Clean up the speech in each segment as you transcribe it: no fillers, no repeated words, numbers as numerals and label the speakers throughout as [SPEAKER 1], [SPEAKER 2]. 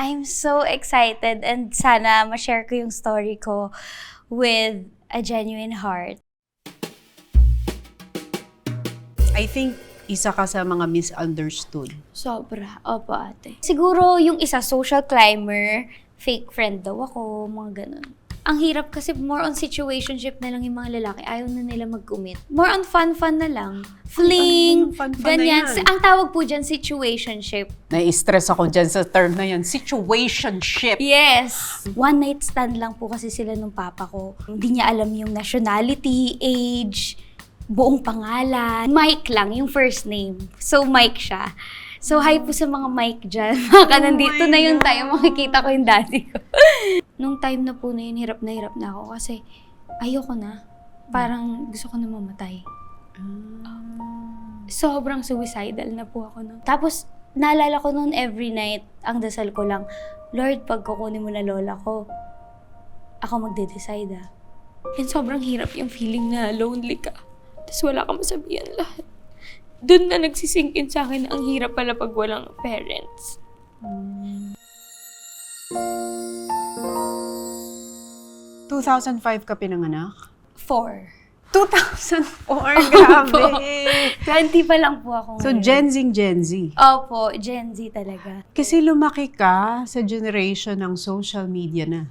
[SPEAKER 1] I'm so excited and sana ma-share ko yung story ko with a genuine heart.
[SPEAKER 2] I think isa ka sa mga misunderstood.
[SPEAKER 1] Sobra. Opo, ate. Siguro yung isa, social climber, fake friend daw ako, mga ganun. Ang hirap kasi more on situationship na lang yung mga lalaki. Ayaw na nila mag-commit. More on fun-fun na lang. Fling,
[SPEAKER 2] fun-fun na
[SPEAKER 1] ganyan.
[SPEAKER 2] yan?
[SPEAKER 1] Ang tawag po dyan, situationship.
[SPEAKER 2] Nai-stress ako dyan sa term na yan, situationship.
[SPEAKER 1] Yes! One night stand lang po kasi sila nung papa ko. Hindi niya alam yung nationality, age, buong pangalan. Mike lang, yung first name. So, Mike siya. So, hi po sa mga Mike dyan. Baka nandito na yung time, makikita ko yung daddy ko. Nung time na po na yun, hirap na ako kasi ayoko na. Parang gusto ko na mamatay. Sobrang suicidal na po ako nun. Tapos, naalala ko noon every night, ang dasal ko lang, Lord, pag kukunin mo na lola ko, ako magde-decide ah. And sobrang hirap yung feeling na lonely ka. Tapos wala ka masabihan lahat. Doon na nagsisingkin sa akin na ang hirap pala pag walang parents.
[SPEAKER 2] 2005 ka pinanganak?
[SPEAKER 1] 4.
[SPEAKER 2] 2004, grabe!
[SPEAKER 1] 20 pa lang po ako
[SPEAKER 2] So,
[SPEAKER 1] ngayon.
[SPEAKER 2] Gen Z.
[SPEAKER 1] Opo, Gen Z talaga.
[SPEAKER 2] Kasi lumaki ka sa generation ng social media na.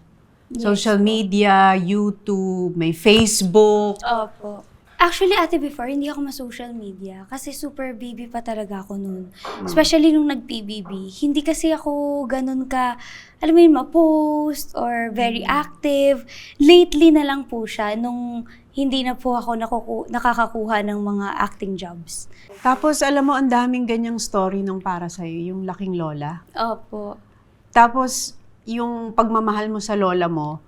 [SPEAKER 1] Yes,
[SPEAKER 2] Social
[SPEAKER 1] po.
[SPEAKER 2] media, YouTube, may Facebook.
[SPEAKER 1] Opo. Actually, ate, before, hindi ako ma-social media kasi super baby pa talaga ako noon. Especially nung nag-PBB. Hindi kasi ako ganun ka, alam mo yun, ma-post or very active. Lately na lang po siya nung hindi na po ako nakakakuha ng mga acting jobs.
[SPEAKER 2] Tapos, alam mo, ang daming ganyang story nung para sa'yo, yung laking lola.
[SPEAKER 1] Opo.
[SPEAKER 2] Tapos, yung pagmamahal mo sa lola mo,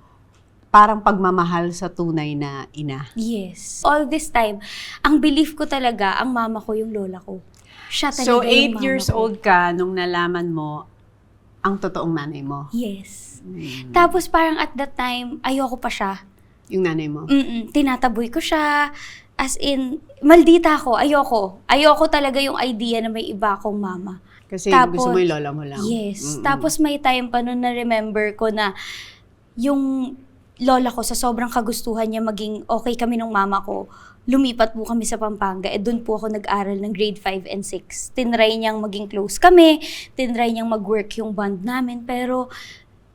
[SPEAKER 2] parang pagmamahal sa tunay na ina.
[SPEAKER 1] Yes. All this time, ang belief ko talaga, ang mama ko yung lola ko. Siya talaga
[SPEAKER 2] So,
[SPEAKER 1] yung
[SPEAKER 2] 8
[SPEAKER 1] mama
[SPEAKER 2] years
[SPEAKER 1] ko.
[SPEAKER 2] old ka nung nalaman mo ang totoong nanay mo.
[SPEAKER 1] Yes. Tapos parang at that time, ayoko pa siya.
[SPEAKER 2] Yung nanay mo.
[SPEAKER 1] Tinataboy ko siya. As in, maldita ako. Ayoko. Ayoko talaga yung idea na may iba akong mama.
[SPEAKER 2] Kasi gusto mo yung lola mo lang.
[SPEAKER 1] Yes. Tapos may time pa nun na remember ko na yung lola ko sa sobrang kagustuhan niya maging okay kami nung mama ko, lumipat po kami sa Pampanga. Doon po ako nag-aral ng grade 5 and 6. Tinry niyang maging close kami, tinry niyang mag-work yung bond namin, pero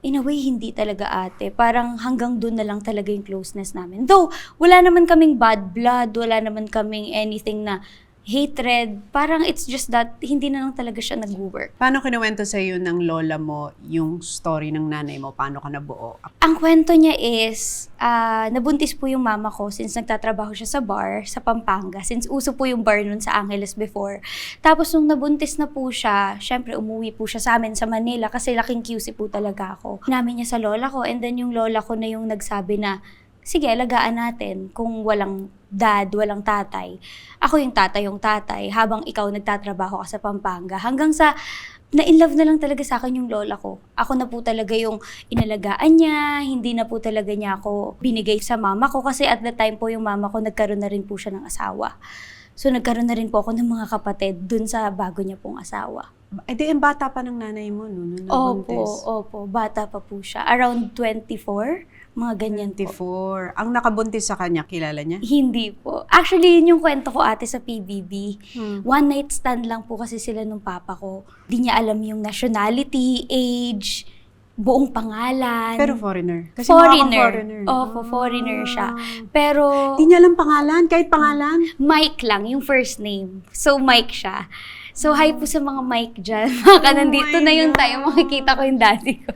[SPEAKER 1] in a way, hindi talaga ate. Parang hanggang doon na lang talaga yung closeness namin. Though, wala naman kaming bad blood, wala naman kaming anything na hatred. Parang it's just that hindi na lang talaga siya nag-work.
[SPEAKER 2] Paano kinuwento sa iyo ng lola mo yung story ng nanay mo? Paano ka nabuo?
[SPEAKER 1] Ang kwento niya is, nabuntis po yung mama ko since nagtatrabaho siya sa bar sa Pampanga. Since uso po yung bar nun sa Angeles before. Tapos nung nabuntis na po siya, syempre umuwi po siya sa amin sa Manila kasi laking QC po talaga ako. Namin niya sa lola ko and then yung lola ko na yung nagsabi na, sige, alagaan natin kung walang dad, walang tatay. Ako yung tatay habang ikaw nagtatrabaho ka sa Pampanga. Hanggang sa na-inlove na lang talaga sa akin yung lola ko. Ako na po talaga yung inalagaan niya, hindi na po talaga niya ako binigay sa mama ko kasi at the time po yung mama ko nagkaroon na rin po siya ng asawa. So nagkaroon na rin po ako ng mga kapatid dun sa bago niya pong asawa.
[SPEAKER 2] Eh di, ang bata pa ng nanay mo, no? Nung nabuntis.
[SPEAKER 1] Opo, bata pa po siya. Around 24, mga ganyan po.
[SPEAKER 2] 24. Ang nakabuntis sa kanya, kilala niya?
[SPEAKER 1] Hindi po. Actually, yun yung kwento ko ate sa PBB. One night stand lang po kasi sila nung papa ko. Di niya alam yung nationality, age, buong pangalan.
[SPEAKER 2] Pero foreigner. Kasi mukha kang foreigner.
[SPEAKER 1] Opo, foreigner siya. Pero
[SPEAKER 2] Di niya alam pangalan, kahit pangalan.
[SPEAKER 1] Mike lang, yung first name. So, Mike siya. So, hi po sa mga Mike dyan. Baka nandito na yung time, makikita ko yung daddy ko.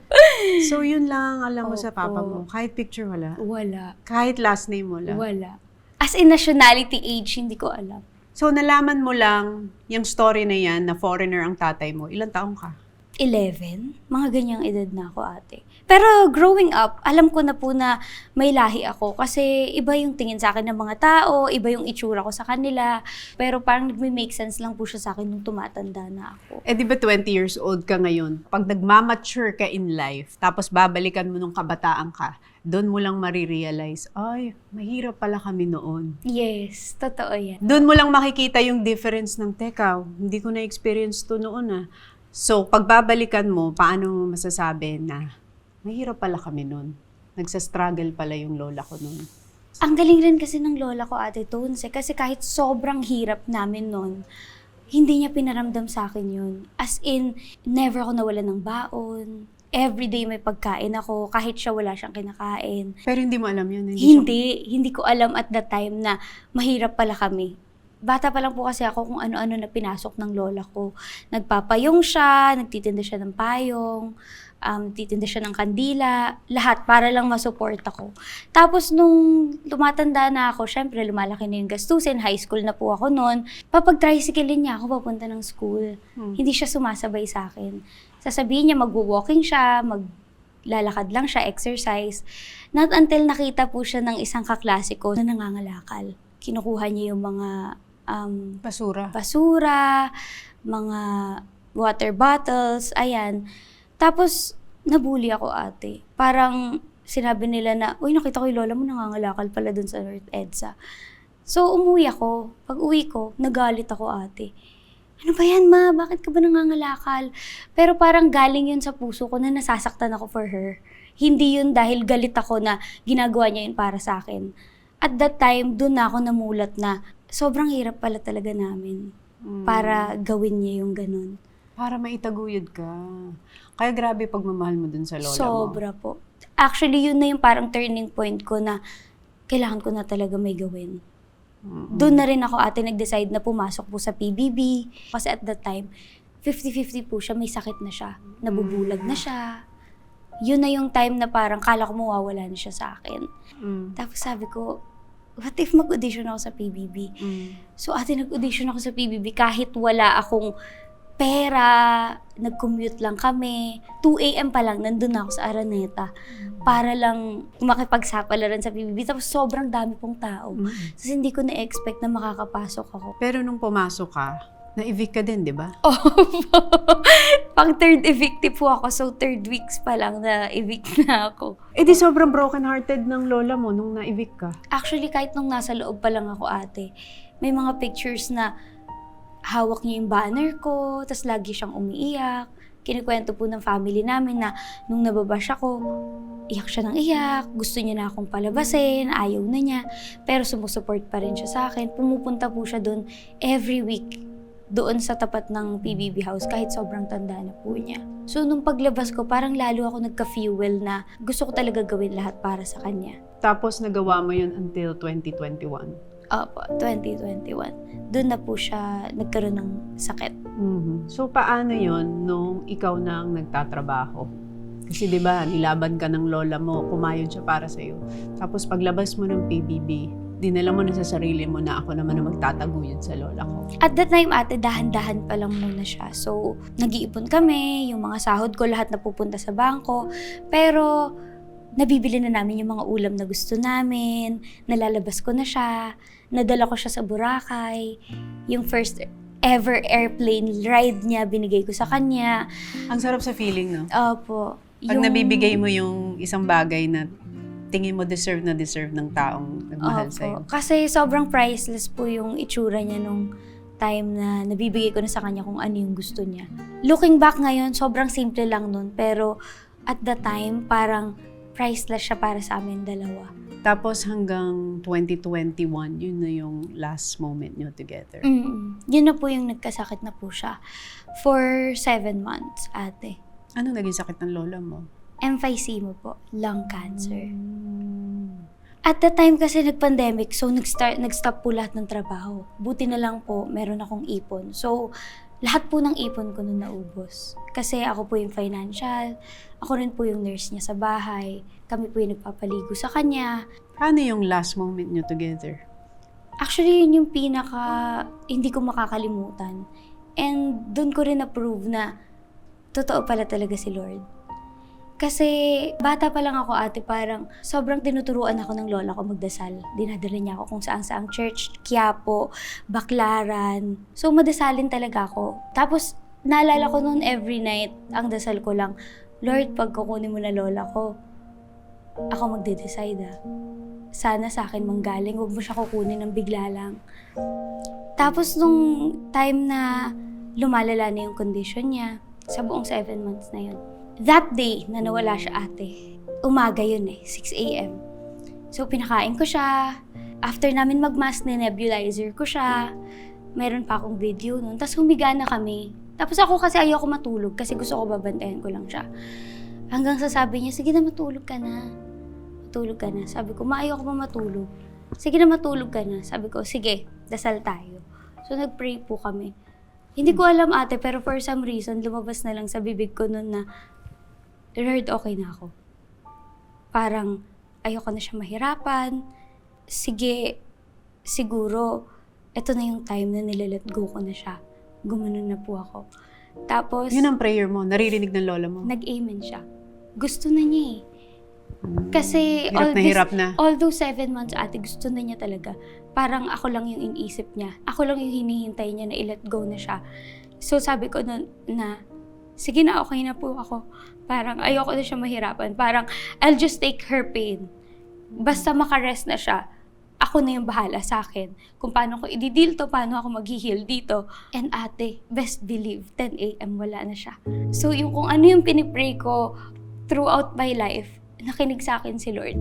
[SPEAKER 2] So, yun lang alam mo sa
[SPEAKER 1] Opo.
[SPEAKER 2] papa mo. Kahit picture wala.
[SPEAKER 1] Wala.
[SPEAKER 2] Kahit last name wala.
[SPEAKER 1] Wala. As in nationality, age, hindi ko alam.
[SPEAKER 2] So, nalaman mo lang yung story na yan na foreigner ang tatay mo. Ilang taong ka?
[SPEAKER 1] 11? Mga ganyang edad na ako, ate. Pero growing up, alam ko na po na may lahi ako kasi iba yung tingin sa akin ng mga tao, iba yung itsura ko sa kanila. Pero parang nag-make sense lang po siya sa akin nung tumatanda na ako.
[SPEAKER 2] Eh, di ba 20 years old ka ngayon? Pag nagmamature ka in life, tapos babalikan mo nung kabataan ka, doon mo lang marirealize, ay, mahirap pala kami noon.
[SPEAKER 1] Yes, totoo yan.
[SPEAKER 2] Doon mo lang makikita yung difference ng, teka, hindi ko na-experience to noon ah. So, pagbabalikan mo, paano mo masasabi na mahirap pala kami nun? Nagsa-struggle pala yung lola ko nun.
[SPEAKER 1] Ang galing rin kasi ng lola ko, Ate Tones, kasi kahit sobrang hirap namin nun, hindi niya pinaramdam sa akin yun. As in, never ako nawalan ng baon. Everyday may pagkain ako, kahit siya wala siyang kinakain.
[SPEAKER 2] Pero hindi mo alam yun?
[SPEAKER 1] Hindi ko alam at that time na mahirap pala kami. Bata pa lang po kasi ako kung ano-ano na pinasok ng lola ko. Nagpapayong siya, nagtitinda siya ng payong, titinda siya ng kandila, lahat para lang masupport ako. Tapos nung tumatanda na ako, syempre lumalaki na yung gastusin, high school na po ako noon, papag-tricyclein niya ako papunta ng school. Hindi siya sumasabay sa akin. Sasabihin niya magwo-walking siya, maglalakad lang siya, exercise. Not until nakita po siya ng isang kaklase ko na nangangalakal. Kinukuha niya yung mga basura, mga water bottles, ayan. Tapos, nabully ako, ate. Parang sinabi nila na, uy, nakita ko yung lola mo nangangalakal pala dun sa North EDSA. So, umuwi ako. Pag uwi ko, nagalit ako, ate. Ano ba yan, ma? Bakit ka ba nangangalakal? Pero parang galing yun sa puso ko na nasasaktan ako for her. Hindi yun dahil galit ako na ginagawa niya yun para sa akin. At that time, dun na ako namulat na sobrang hirap pala talaga namin para gawin niya yung ganun.
[SPEAKER 2] Para maitaguyod ka. Kaya grabe pagmamahal mo dun sa lola mo.
[SPEAKER 1] Sobra po. Actually, yun na yung parang turning point ko na kailangan ko na talaga may gawin. Doon na rin ako, ate, nag-decide na pumasok po sa PBB. Kasi at that time, 50-50 po siya, may sakit na siya. Nabubulag na siya. Yun na yung time na parang kala ko mawawala na siya sa akin. Tapos sabi ko, what if mag-audition ako sa PBB? So ate, nag-audition ako sa PBB kahit wala akong pera, nag-commute lang kami. 2 a.m. pa lang, nandun na ako sa Araneta para lang makipagsapalaran sa PBB. Tapos sobrang dami pong tao. Tapos hindi ko na-expect na makakapasok ako.
[SPEAKER 2] Pero nung pumasok ka, na-evict ka din, di ba?
[SPEAKER 1] Pang third evictive po ako, so 3rd weeks pa lang na-evict na ako.
[SPEAKER 2] Eh di sobrang broken-hearted ng lola mo nung na-evict ka.
[SPEAKER 1] Actually, kahit nung nasa loob pa lang ako, ate, may mga pictures na hawak niya yung banner ko, tas lagi siyang umiiyak. Kinikwento po ng family namin na nung nababash ako, iyak siya ng iyak, gusto niya na akong palabasin, ayaw na niya. Pero sumusupport pa rin siya sa akin. Pumupunta po siya doon every week, doon sa tapat ng PBB house, kahit sobrang tanda na po niya. So nung paglabas ko, parang lalo ako nagka-fuel na gusto ko talaga gawin lahat para sa kanya.
[SPEAKER 2] Tapos nagawa mo yun until 2021.
[SPEAKER 1] Opo, 2021. Doon na po siya nagkaroon ng sakit.
[SPEAKER 2] So, paano yon nung ikaw nang nagtatrabaho? Kasi di ba nilaban ka ng lola mo, kumayod siya para sa'yo. Tapos paglabas mo ng PBB, dinala mo na sa sarili mo na ako naman na magtataguyod sa lola ko.
[SPEAKER 1] At that time, ate, dahan-dahan pa lang muna siya. So, nag-iipon kami, yung mga sahod ko, lahat napupunta sa bangko. Pero, nabibili na namin yung mga ulam na gusto namin, nalalabas ko na siya, nadala ko siya sa Boracay, yung first ever airplane ride niya, binigay ko sa kanya.
[SPEAKER 2] Ang sarap sa feeling, no?
[SPEAKER 1] Opo.
[SPEAKER 2] Pag nabibigay mo yung isang bagay na tingin mo deserve na deserve ng taong nagmahal sa'yo.
[SPEAKER 1] Kasi sobrang priceless po yung itsura niya nung time na nabibigay ko na sa kanya kung ano yung gusto niya. Looking back ngayon, sobrang simple lang nun, pero at the time, parang priceless siya para sa amin dalawa.
[SPEAKER 2] Tapos hanggang 2021, yun na yung last moment nyo together.
[SPEAKER 1] Yun na po yung nagkasakit na po siya. For 7 months, ate.
[SPEAKER 2] Ano naging sakit ng lola mo?
[SPEAKER 1] Emphysema po, lung cancer. At the time kasi nag-pandemic, so nag-stop po lahat ng trabaho. Buti na lang po, meron akong ipon. So, lahat po ng ipon ko nun naubos. Kasi ako po yung financial, ako rin po yung nurse niya sa bahay, kami po yung nagpapaligo sa kanya.
[SPEAKER 2] Paano yung last moment nyo together?
[SPEAKER 1] Actually, yun yung hindi ko makakalimutan. And doon ko rin na-prove na totoo pala talaga si Lord. Kasi bata pa lang ako, ate, parang sobrang tinuturuan ako ng lola ko magdasal. Dinadala niya ako kung saan-saang church, Quiapo, Baclaran. So madasalin talaga ako. Tapos naalala ko noon every night, ang dasal ko lang, Lord, pag kukunin mo na lola ko, ako magde-decide . Sana sa akin manggaling, huwag mo siya kukunin ng bigla lang. Tapos nung time na lumalala na yung condition niya, sa buong 7 months na yun. That day na nawala siya ate, umaga yun 6 a.m. So pinakain ko siya, after namin mag-mask, nebulizer ko siya, mayroon pa akong video nun, tapos humiga na kami. Tapos ako kasi ayoko matulog kasi gusto ko babantayan ko lang siya. Hanggang sasabi niya, sige na matulog ka na. Matulog ka na. Sabi ko, ayoko pa matulog. Sige na matulog ka na. Sabi ko, sige, dasal tayo. So nag-pray po kami. Hindi ko alam ate, pero for some reason, lumabas na lang sa bibig ko nun na, Lord, okay na ako. Parang, ayoko na siya mahirapan. Sige, siguro, ito na yung time na nilalet go ko na siya. Gumanon na po ako. Tapos,
[SPEAKER 2] Yun ang prayer mo, naririnig ng lola mo.
[SPEAKER 1] nag-amen siya. Gusto na niya Kasi,
[SPEAKER 2] Hirap na.
[SPEAKER 1] although 7 months ate, gusto na niya talaga. Parang ako lang yung iniisip niya. Ako lang yung hinihintay niya na i-let go na siya. So sabi ko na sige na, okay na po ako. Parang ayoko na siya mahirapan. Parang I'll just take her pain. Basta makarest na siya, ako na yung bahala sa akin. Kung paano ko i-deal to, paano ako mag-heal dito. And ate, best believe, 10 a.m. wala na siya. So yung kung ano yung pinipray ko throughout my life, nakinig sa akin si Lord.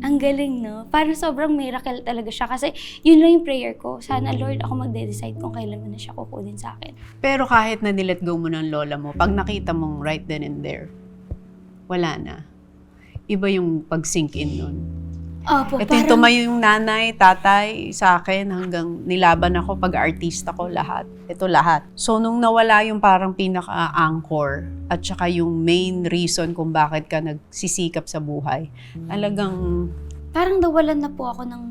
[SPEAKER 1] Ang galing, no? Parang sobrang miracle talaga siya. Kasi yun lang yung prayer ko. Sana, Lord, ako magde-decide kung kailan mo na siya kukunin sa akin.
[SPEAKER 2] Pero kahit na nilet go mo ng lola mo, pag nakita mong right then and there, wala na. Iba yung pag-sink in nun.
[SPEAKER 1] Opo,
[SPEAKER 2] Ito yung tumayo yung nanay, tatay sa akin hanggang nilaban ako pag artista ko lahat. Ito lahat. So nung nawala yung parang pinaka-anchor at saka yung main reason kung bakit ka nagsisikap sa buhay, talagang
[SPEAKER 1] parang nawalan na po ako ng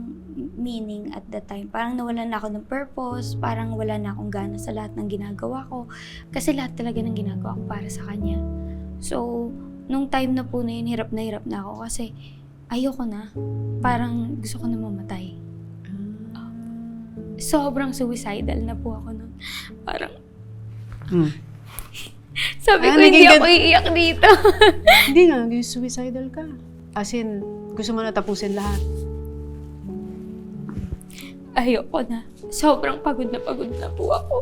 [SPEAKER 1] meaning at that time. Parang nawalan na ako ng purpose. Parang wala na akong gana sa lahat ng ginagawa ko. Kasi lahat talaga ng ginagawa ko para sa kanya. So, nung time na po na yun, hirap na ako kasi ayoko na. Parang gusto ko na mamatay. Sobrang suicidal na po ako nun. Parang, sabi ko, hindi ako iiyak dito.
[SPEAKER 2] hindi nga, suicidal ka. As in, gusto mo na tapusin lahat.
[SPEAKER 1] Ayoko na. Sobrang pagod na po ako.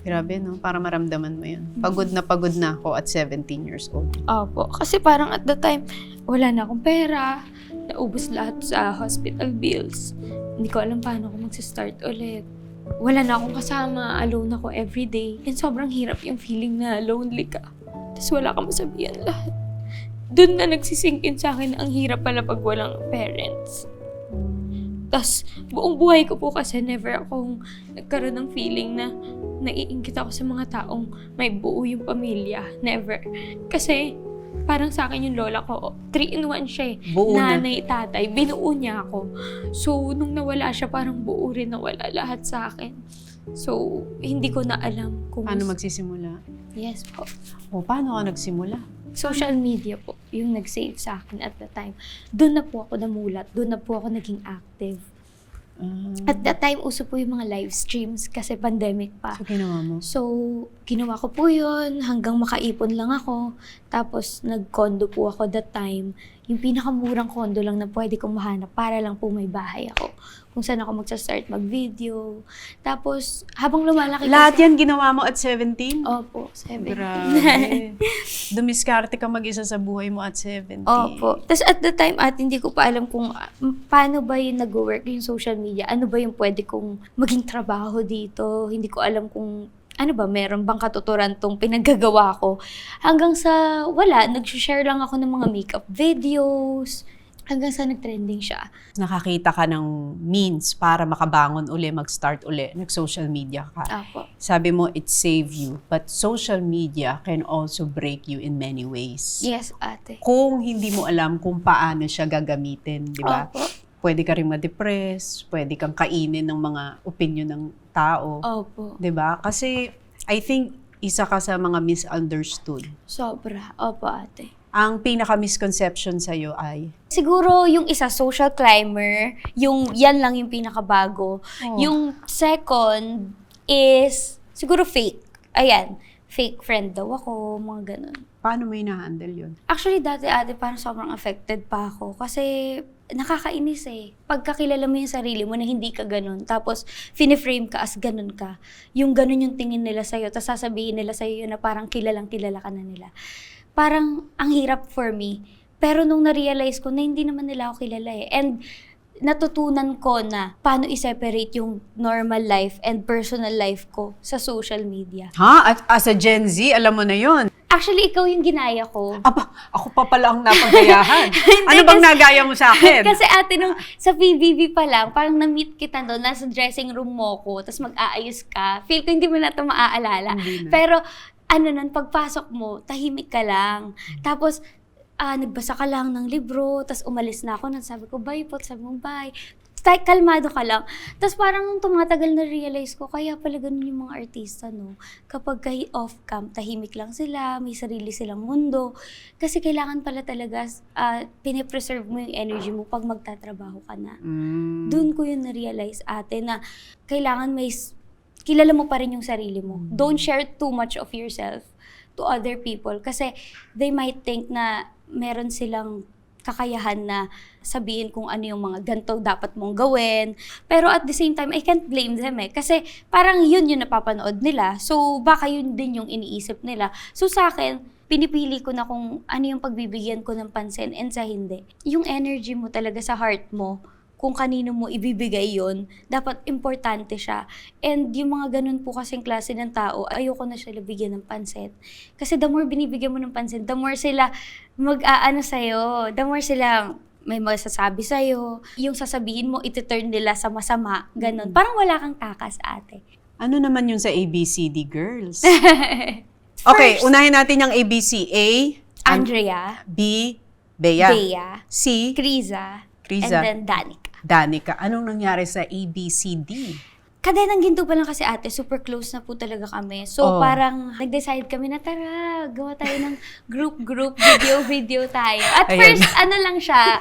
[SPEAKER 2] Grabe, no? Para maramdaman mo yun. Pagod na ako at 17 years old.
[SPEAKER 1] Opo. Kasi parang at the time, wala na akong pera. Naubos lahat sa hospital bills. Hindi ko alam paano ako magsa-start ulit. Wala na akong kasama. Alone ako everyday. And sobrang hirap yung feeling na lonely ka. Tapos wala kang masabihan lahat. Doon na nagsisink-in sa akin na ang hirap pala pag walang parents. Tapos buong buhay ko po kasi never akong nagkaroon ng feeling na naiingit ako sa mga taong may buo yung pamilya. Never. Kasi parang sa akin yung lola ko, 3-in-1 siya
[SPEAKER 2] Buo na.
[SPEAKER 1] Nanay, tatay, binuo niya ako. So, nung nawala siya, parang buo rin nawala lahat sa akin. So, hindi ko na alam kung...
[SPEAKER 2] Paano magsisimula?
[SPEAKER 1] Yes po.
[SPEAKER 2] O, paano ka nagsimula?
[SPEAKER 1] Social media po, yung nag-save sa akin at the time. Doon na po ako namulat, doon na po ako naging active. At that time, uso po yung mga live streams kasi pandemic pa.
[SPEAKER 2] So, ginawa mo?
[SPEAKER 1] So, ginawa ko po yun hanggang makaipon lang ako. Tapos, nag-condo po ako that time. Yung pinakamurang condo lang na pwede kong mahanap para lang po may bahay ako. Kung saan ako magsa-start mag-video. Tapos, habang lumalaki
[SPEAKER 2] Lahat
[SPEAKER 1] kasi...
[SPEAKER 2] yan ginawa mo at 17?
[SPEAKER 1] Opo, 7.
[SPEAKER 2] Grabe. Dumiskarte ka mag-isa sa buhay mo at 17.
[SPEAKER 1] Opo. Tapos at the time, hindi ko pa alam kung paano ba yung nag-work yung social media. Ano ba yung pwede kong maging trabaho dito. Hindi ko alam kung ano ba, meron bang katuturan tong pinaggagawa ko. Hanggang sa wala, nag-share lang ako ng mga makeup videos. Hanggang sa nag-trending siya.
[SPEAKER 2] Nakakita ka ng means para makabangon uli, mag-start uli, nag-social media ka.
[SPEAKER 1] Opo.
[SPEAKER 2] Sabi mo, it save you. But social media can also break you in many ways.
[SPEAKER 1] Yes, ate.
[SPEAKER 2] Kung hindi mo alam kung paano siya gagamitin, di ba?
[SPEAKER 1] Opo.
[SPEAKER 2] Pwede ka rin ma-depress, pwede kang kainin ng mga opinion ng tao.
[SPEAKER 1] Opo.
[SPEAKER 2] Di ba? Kasi, I think, isa ka sa mga misunderstood.
[SPEAKER 1] Sobra. Opo, ate.
[SPEAKER 2] Ang pinaka-misconception sa'yo ay,
[SPEAKER 1] Siguro yung isa, social climber, yung yan lang yung pinakabago.
[SPEAKER 2] Oh.
[SPEAKER 1] Yung second is siguro fake. Ayan, fake friend daw ako, mga ganun.
[SPEAKER 2] Paano mo hina-handle yun?
[SPEAKER 1] Actually, dati ate, parang sobrang affected pa ako. Kasi nakakainis eh. Pagkakilala mo yung sarili mo na hindi ka ganun, tapos fini-frame ka as ganun ka, yung ganun yung tingin nila sa'yo, tapos sasabihin nila sa'yo na parang kilalang kilala ka na nila. Parang ang hirap for me. Pero nung na-realize ko na hindi naman nila ako kilala eh. And natutunan ko na paano i-separate yung normal life and personal life ko sa social media.
[SPEAKER 2] Ha? At as a Gen Z, alam mo na yun.
[SPEAKER 1] Actually, ikaw yung ginaya ko.
[SPEAKER 2] Aba, ako pa pala ang napagayahan. Ano bang nagaya mo sa akin?
[SPEAKER 1] Kasi ate, nung sa PBB pa lang, parang na-meet kita doon, nasa dressing room mo ko, tapos mag-aayos ka. Feel ko hindi mo na ito maaalala.
[SPEAKER 2] Hindi na.
[SPEAKER 1] Pero, nun, pagpasok mo, tahimik ka lang. Tapos, nagbasa ka lang ng libro, tapos umalis na ako, sabi ko, bye po, sabi mo, bye. Kalmado ka lang. Tapos parang tumatagal na realize ko, kaya pala ganun yung mga artista, no? Kapag off-cam, tahimik lang sila, may sarili silang mundo. Kasi kailangan pala talaga, pinipreserve mo yung energy mo pag magtatrabaho ka na. Doon ko yun na-realize, ate, na kailangan kilala mo pa rin yung sarili mo. Don't share too much of yourself to other people. Kasi they might think na meron silang kakayahan na sabihin kung ano yung mga ganito dapat mong gawin. Pero at the same time, I can't blame them eh. Kasi parang yun yung napapanood nila. So baka yun din yung iniisip nila. So sa akin, pinipili ko na kung ano yung pagbibigyan ko ng pansin and sa hindi. Yung energy mo talaga sa heart mo, kung kanino mo ibibigay yon, dapat importante siya. And yung mga ganun po kasing klase ng tao, ayoko na sila bigyan ng pansin. Kasi the more binibigyan mo ng pansin, the more sila mag-aano sa'yo, the more sila may masasabi sa'yo. Yung sasabihin mo, iti-turn nila sa masama, ganun. Parang wala kang takas, ate.
[SPEAKER 2] Ano naman yung sa ABCD girls? Okay, unahin natin yung ABC. A,
[SPEAKER 1] Andrea,
[SPEAKER 2] B, Bea,
[SPEAKER 1] Bea,
[SPEAKER 2] C,
[SPEAKER 1] Criza,
[SPEAKER 2] Criza,
[SPEAKER 1] and then Danica.
[SPEAKER 2] Danica. Anong nangyari sa ABCD?
[SPEAKER 1] Kadenang ginto pa lang kasi ate, super close na po talaga kami. So
[SPEAKER 2] Oh.
[SPEAKER 1] parang nag-decide kami na tara, gawa tayo ng group, video tayo. At
[SPEAKER 2] Ayan.
[SPEAKER 1] first, ano lang siya,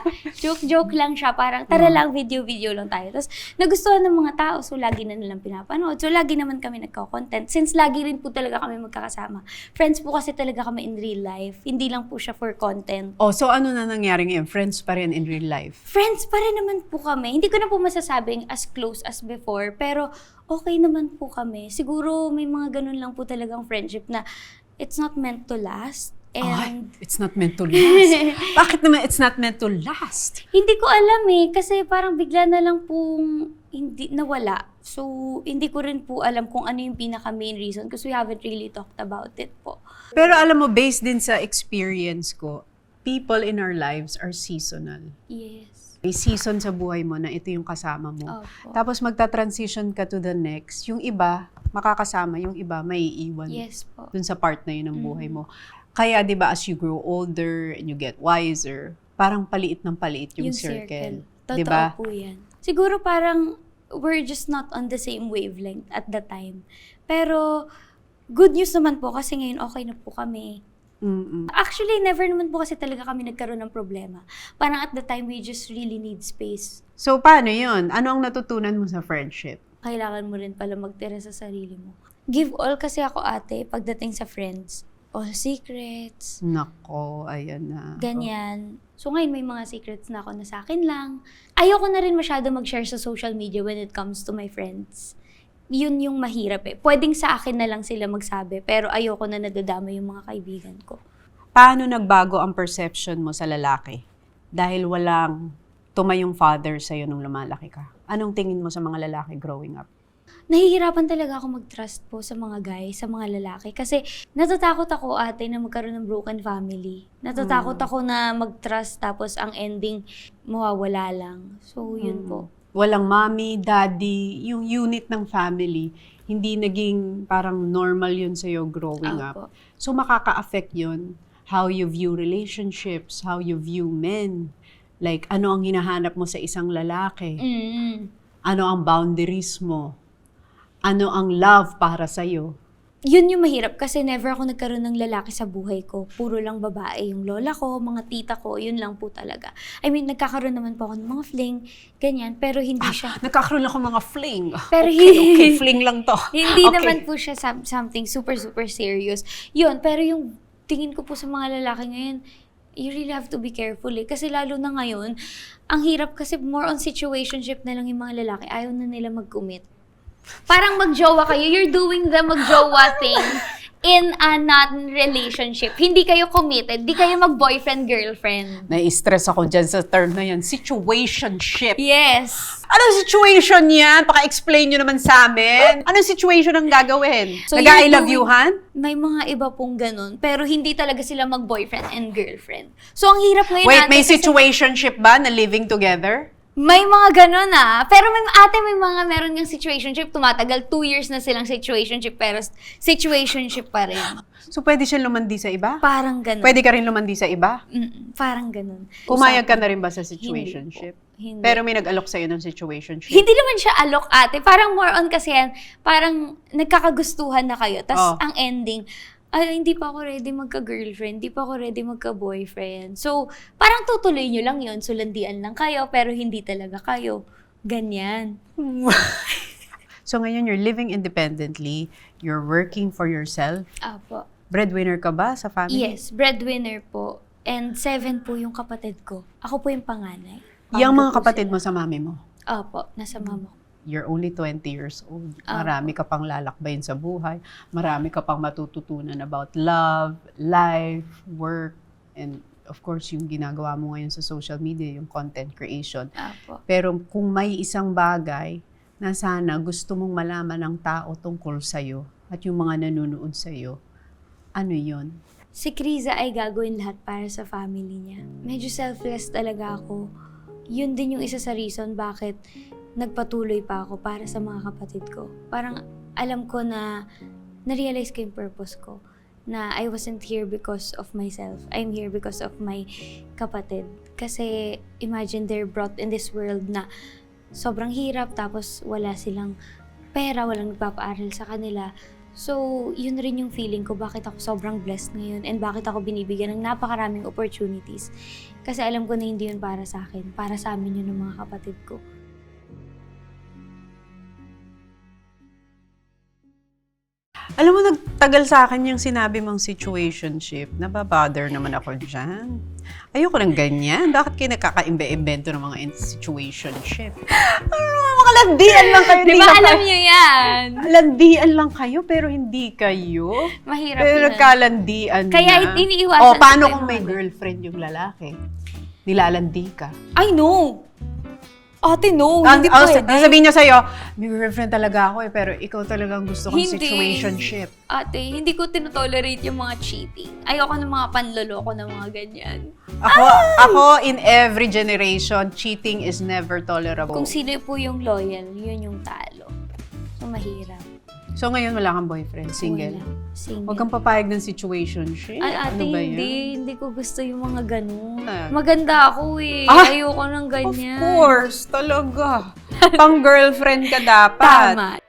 [SPEAKER 1] joke lang siya, parang tara lang, video lang tayo. Tapos nagustuhan ng mga tao, so lagi na nilang pinapanood. So lagi naman kami nagko-content. Since lagi rin po talaga kami magkakasama. Friends po kasi talaga kami in real life. Hindi lang po siya for content.
[SPEAKER 2] Oh, so ano na nangyari ngayon? Friends pa rin in real life?
[SPEAKER 1] Friends pa rin naman po kami. Hindi ko na po masasabing as close as before, pero okay naman po kami. Siguro may mga ganun lang po talagang friendship na it's not meant to last. And
[SPEAKER 2] It's not meant to last. Bakit naman it's not meant to last?
[SPEAKER 1] hindi ko alam eh, kasi parang bigla na lang pong hindi nawala. So, hindi ko rin po alam kung ano yung pinaka-main reason because we haven't really talked about it po.
[SPEAKER 2] Pero alam mo, based din sa experience ko, people in our lives are seasonal.
[SPEAKER 1] Yes.
[SPEAKER 2] May season sa buhay mo na ito yung kasama mo.
[SPEAKER 1] Opo.
[SPEAKER 2] Tapos magta-transition ka to the next. Yung iba, makakasama. Yung iba, may iiwan.
[SPEAKER 1] Yes po.
[SPEAKER 2] Dun sa part na yun ng buhay mo. Kaya, di ba, as you grow older and you get wiser, parang paliit ng paliit yung circle.
[SPEAKER 1] Totoo
[SPEAKER 2] Di ba?
[SPEAKER 1] po yan. Siguro parang we're just not on the same wavelength at the time. Pero good news naman po kasi ngayon okay na po kami.
[SPEAKER 2] Mm-mm.
[SPEAKER 1] Actually, never naman po kasi talaga kami nagkaroon ng problema. Parang at the time, we just really need space.
[SPEAKER 2] So, paano yun? Ano ang natutunan mo sa friendship?
[SPEAKER 1] Kailangan mo rin pala magtira sa sarili mo. Give all kasi ako ate, pagdating sa friends. All secrets,
[SPEAKER 2] Nako, ayan na.
[SPEAKER 1] ganyan. So ngayon may mga secrets na ako na sa akin lang. Ayoko na rin masyado mag-share sa social media when it comes to my friends. Yun yung mahirap eh. Pwedeng sa akin na lang sila magsabi, pero ayoko na nadadama yung mga kaibigan ko.
[SPEAKER 2] Paano nagbago ang perception mo sa lalaki? Dahil walang tumayong father sa'yo nung lumalaki ka. Anong tingin mo sa mga lalaki growing up?
[SPEAKER 1] Nahihirapan talaga ako mag-trust po sa mga guys, sa mga lalaki. Kasi natatakot ako ate na magkaroon ng broken family. Natatakot ako na mag-trust tapos ang ending mawawala lang. So yun po.
[SPEAKER 2] Walang mommy, daddy, yung unit ng family, hindi naging parang normal yun sa'yo growing up.
[SPEAKER 1] Opo.
[SPEAKER 2] So makaka-affect yun how you view relationships, how you view men. Like, ano ang hinahanap mo sa isang lalaki?
[SPEAKER 1] Mm.
[SPEAKER 2] Ano ang boundaries mo? Ano ang love para sa'yo?
[SPEAKER 1] yun yung mahirap kasi never ako nagkaroon ng lalaki sa buhay ko. Puro lang babae. Yung lola ko, mga tita ko, yun lang po talaga. I mean, nagkakaroon naman po ako ng mga fling, ganyan, pero hindi siya.
[SPEAKER 2] Nagkakaroon ako mga fling.
[SPEAKER 1] Pero
[SPEAKER 2] Okay, fling lang to.
[SPEAKER 1] Hindi
[SPEAKER 2] Okay.
[SPEAKER 1] naman po siya something super, super serious. Yun, pero yung tingin ko po sa mga lalaki ngayon, you really have to be careful eh. Kasi lalo na ngayon, ang hirap kasi more on situationship na lang yung mga lalaki. Ayaw na nila mag-commit. Parang magjowa kayo. You're doing the magjowa thing in a non-relationship. Hindi kayo committed. Di kayo mag-boyfriend-girlfriend.
[SPEAKER 2] Nai-stress ako dyan sa term na yan. Situationship.
[SPEAKER 1] Yes.
[SPEAKER 2] Anong situation yan? Paka-explain nyo naman sa amin. Anong situation ang gagawin?
[SPEAKER 1] So,
[SPEAKER 2] Nag-I
[SPEAKER 1] you're
[SPEAKER 2] love
[SPEAKER 1] doing-
[SPEAKER 2] you-han?
[SPEAKER 1] May mga iba pong ganun. Pero hindi talaga sila mag-boyfriend and girlfriend. So, ang hirap ngayon
[SPEAKER 2] Wait,
[SPEAKER 1] ate,
[SPEAKER 2] may
[SPEAKER 1] kasi-
[SPEAKER 2] situationship ba na living together?
[SPEAKER 1] May mga ganun ah. Pero may mga meron ng situationship. Tumatagal 2 years na silang situationship pero situationship pa rin.
[SPEAKER 2] So, pwede siya lumandi sa iba?
[SPEAKER 1] Parang ganun.
[SPEAKER 2] Pwede ka rin lumandi sa iba?
[SPEAKER 1] Parang ganun.
[SPEAKER 2] Pumayag ka
[SPEAKER 1] Usapan-
[SPEAKER 2] na rin ba sa situationship?
[SPEAKER 1] Hindi.
[SPEAKER 2] Pero may nag-alok sa'yo ng situationship?
[SPEAKER 1] Hindi naman siya alok ate. Parang more on kasi yan, parang nagkakagustuhan na kayo. Tapos
[SPEAKER 2] Oh.
[SPEAKER 1] ang ending, ay, hindi pa ako ready magka-girlfriend, hindi pa ako ready magka-boyfriend. So, parang tutuloy nyo lang yun. Sulandian lang kayo, pero hindi talaga kayo. Ganyan.
[SPEAKER 2] So, ngayon, you're living independently. You're working for yourself.
[SPEAKER 1] Apo.
[SPEAKER 2] Breadwinner ka ba sa family?
[SPEAKER 1] Yes, breadwinner po. And 7 po yung kapatid ko. Ako po yung panganay.
[SPEAKER 2] Yung
[SPEAKER 1] Pangatlo
[SPEAKER 2] mga
[SPEAKER 1] po
[SPEAKER 2] kapatid
[SPEAKER 1] sila.
[SPEAKER 2] mo sa mami mo?
[SPEAKER 1] Opo, nasa mama ko.
[SPEAKER 2] You're only 20 years old.
[SPEAKER 1] Opo.
[SPEAKER 2] Marami ka pang lalakbayin sa buhay. Marami ka pang matututunan about love, life, work, and of course, yung ginagawa mo ngayon sa social media, yung content creation.
[SPEAKER 1] Opo.
[SPEAKER 2] Pero kung may isang bagay na sana gusto mong malaman ng tao tungkol sa'yo at yung mga nanonood sa'yo, ano yun?
[SPEAKER 1] Si Kriza ay gagawin lahat para sa family niya. Medyo selfless talaga ako. Yun din yung isa sa reason bakit nagpatuloy pa ako para sa mga kapatid ko. Parang alam ko na na-realize ko yung purpose ko. Na I wasn't here because of myself. I'm here because of my kapatid. Kasi imagine they're brought in this world na sobrang hirap tapos wala silang pera, walang nagpapaaral sa kanila. So, yun rin yung feeling ko bakit ako sobrang blessed ngayon and bakit ako binibigyan ng napakaraming opportunities. Kasi alam ko na hindi yun para sa akin, para sa amin yun ng mga kapatid ko.
[SPEAKER 2] Alam mo, nagtagal sa akin yung sinabi mong situationship. Nababother naman ako dyan. Ayoko ng ganyan. Bakit kayo nagkaka-imbento ng mga situationship? Mga landian lang kayo.
[SPEAKER 1] Di ba alam niyo yan?
[SPEAKER 2] Landian lang kayo, pero hindi kayo.
[SPEAKER 1] Mahirap
[SPEAKER 2] Pero
[SPEAKER 1] yun.
[SPEAKER 2] nagkalandian
[SPEAKER 1] Kaya
[SPEAKER 2] na.
[SPEAKER 1] iniiwasan
[SPEAKER 2] O, paano
[SPEAKER 1] ko
[SPEAKER 2] kung may
[SPEAKER 1] yung mga-
[SPEAKER 2] girlfriend yung lalaki? Nilalandi ka.
[SPEAKER 1] I know! Ate, no! Hindi pwede.
[SPEAKER 2] Sabihin niya sa'yo, may girlfriend talaga ako pero ikaw talagang gusto kong
[SPEAKER 1] Hindi.
[SPEAKER 2] situationship.
[SPEAKER 1] Ate, hindi ko tinotolerate yung mga cheating. Ayoko ng mga panloloko ng mga ganyan.
[SPEAKER 2] Ako, in every generation, cheating is never tolerable.
[SPEAKER 1] Kung sino po yung loyal, yun yung talo. So, mahirap.
[SPEAKER 2] So ngayon, wala kang boyfriend, single.
[SPEAKER 1] Wala. Single.
[SPEAKER 2] Huwag kang papayag ng situationship.
[SPEAKER 1] Ay, ate,
[SPEAKER 2] Ano ba yan?
[SPEAKER 1] hindi ko gusto yung mga ganun.
[SPEAKER 2] Ah.
[SPEAKER 1] Maganda ako eh.
[SPEAKER 2] Ah,
[SPEAKER 1] Ayoko ng
[SPEAKER 2] Of
[SPEAKER 1] ganyan.
[SPEAKER 2] course, talaga. Pang girlfriend ka dapat.
[SPEAKER 1] Tama.